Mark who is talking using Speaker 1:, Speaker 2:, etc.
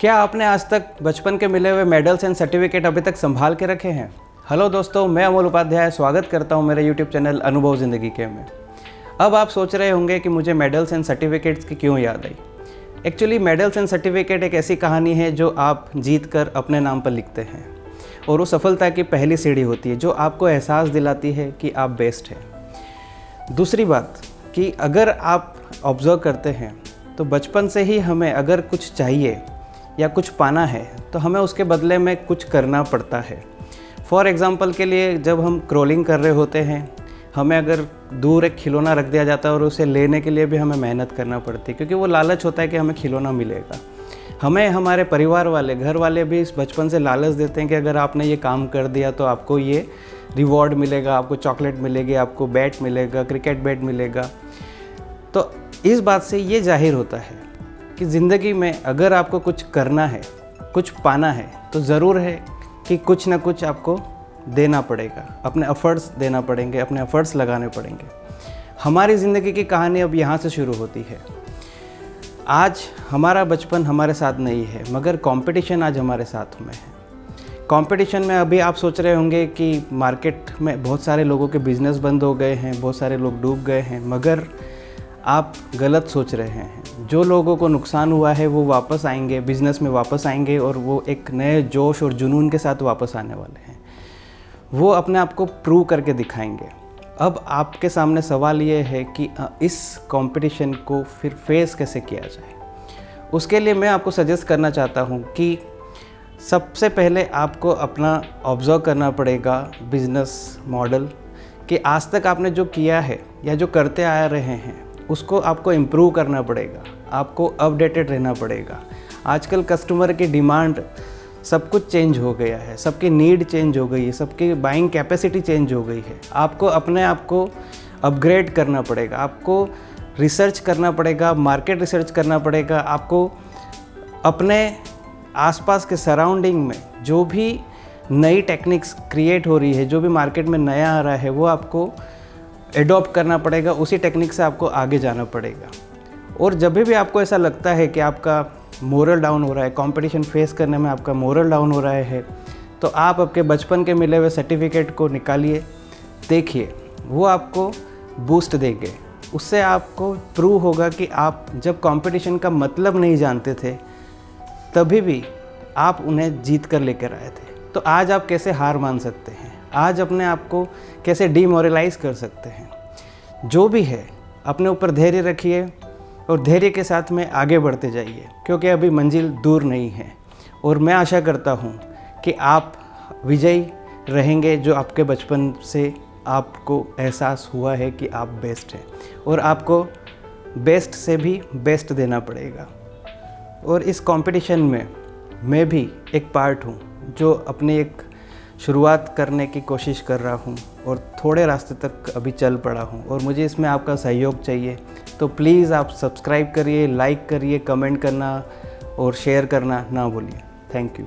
Speaker 1: क्या आपने आज तक बचपन के मिले हुए मेडल्स एंड सर्टिफिकेट अभी तक संभाल के रखे हैं? हेलो दोस्तों, मैं अमोल उपाध्याय स्वागत करता हूं मेरे यूट्यूब चैनल अनुभव ज़िंदगी के में। अब आप सोच रहे होंगे कि मुझे मेडल्स एंड सर्टिफिकेट्स की क्यों याद आई। एक्चुअली मेडल्स एंड सर्टिफिकेट एक ऐसी कहानी है जो आप जीत कर अपने नाम पर लिखते हैं और वो सफलता की पहली सीढ़ी होती है जो आपको एहसास दिलाती है कि आप बेस्ट हैं। दूसरी बात कि अगर आप ऑब्ज़र्व करते हैं तो बचपन से ही हमें अगर कुछ चाहिए या कुछ पाना है तो हमें उसके बदले में कुछ करना पड़ता है। फॉर एग्ज़ाम्पल के लिए जब हम क्रोलिंग कर रहे होते हैं, हमें अगर दूर एक खिलौना रख दिया जाता है और उसे लेने के लिए भी हमें मेहनत करना पड़ती है क्योंकि वो लालच होता है कि हमें खिलौना मिलेगा। हमें हमारे परिवार वाले, घर वाले भी इस बचपन से लालच देते हैं कि अगर आपने ये काम कर दिया तो आपको ये रिवॉर्ड मिलेगा, आपको चॉकलेट मिलेगी, आपको बैट मिलेगा, क्रिकेट बैट मिलेगा। तो इस बात से ये जाहिर होता है कि ज़िंदगी में अगर आपको कुछ करना है, कुछ पाना है तो ज़रूर है कि कुछ ना कुछ आपको देना पड़ेगा, अपने एफ़र्ट्स देना पड़ेंगे, अपने एफ़र्ट्स लगाने पड़ेंगे। हमारी ज़िंदगी की कहानी अब यहाँ से शुरू होती है। आज हमारा बचपन हमारे साथ नहीं है मगर कंपटीशन आज हमारे साथ में है। कंपटीशन में अभी आप सोच रहे होंगे कि मार्केट में बहुत सारे लोगों के बिज़नेस बंद हो गए हैं, बहुत सारे लोग डूब गए हैं, मगर आप गलत सोच रहे हैं। जो लोगों को नुकसान हुआ है वो वापस आएंगे, बिज़नेस में वापस आएंगे और वो एक नए जोश और जुनून के साथ वापस आने वाले हैं। वो अपने आप को प्रूव करके दिखाएंगे। अब आपके सामने सवाल ये है कि इस कंपटीशन को फिर फेस कैसे किया जाए। उसके लिए मैं आपको सजेस्ट करना चाहता हूँ कि सबसे पहले आपको अपना ऑब्ज़र्व करना पड़ेगा बिज़नेस मॉडल कि आज तक आपने जो किया है या जो करते आ रहे हैं उसको आपको इम्प्रूव करना पड़ेगा, आपको अपडेटेड रहना पड़ेगा। आजकल कस्टमर की डिमांड, सब कुछ चेंज हो गया है, सबकी नीड चेंज हो गई है, सबकी बाइंग कैपेसिटी चेंज हो गई है। आपको अपने आप को अपग्रेड करना पड़ेगा, आपको रिसर्च करना पड़ेगा, मार्केट रिसर्च करना पड़ेगा। आपको अपने आसपास के सराउंडिंग में जो भी नई टेक्निक्स क्रिएट हो रही है, जो भी मार्केट में नया आ रहा है, वो आपको एडॉप्ट करना पड़ेगा, उसी टेक्निक से आपको आगे जाना पड़ेगा। और जब भी आपको ऐसा लगता है कि आपका मोरल डाउन हो रहा है, कंपटीशन फेस करने में आपका मोरल डाउन हो रहा है, तो आप आपके बचपन के मिले हुए सर्टिफिकेट को निकालिए, देखिए, वो आपको बूस्ट देंगे। उससे आपको प्रूव होगा कि आप जब कंपटीशन का मतलब नहीं जानते थे तभी भी आप उन्हें जीत कर लेकर आए थे। तो आज आप कैसे हार मान सकते हैं, आज अपने आप को कैसे डीमोरलाइज़ कर सकते हैं। जो भी है अपने ऊपर धैर्य रखिए और धैर्य के साथ में आगे बढ़ते जाइए क्योंकि अभी मंजिल दूर नहीं है। और मैं आशा करता हूँ कि आप विजयी रहेंगे, जो आपके बचपन से आपको एहसास हुआ है कि आप बेस्ट हैं और आपको बेस्ट से भी बेस्ट देना पड़ेगा। और इस कंपटीशन में मैं भी एक पार्ट हूँ जो अपनी एक शुरुआत करने की कोशिश कर रहा हूँ और थोड़े रास्ते तक अभी चल पड़ा हूँ और मुझे इसमें आपका सहयोग चाहिए। तो प्लीज़ आप सब्सक्राइब करिए, लाइक करिए, कमेंट करना और शेयर करना ना भूलिए। Thank you.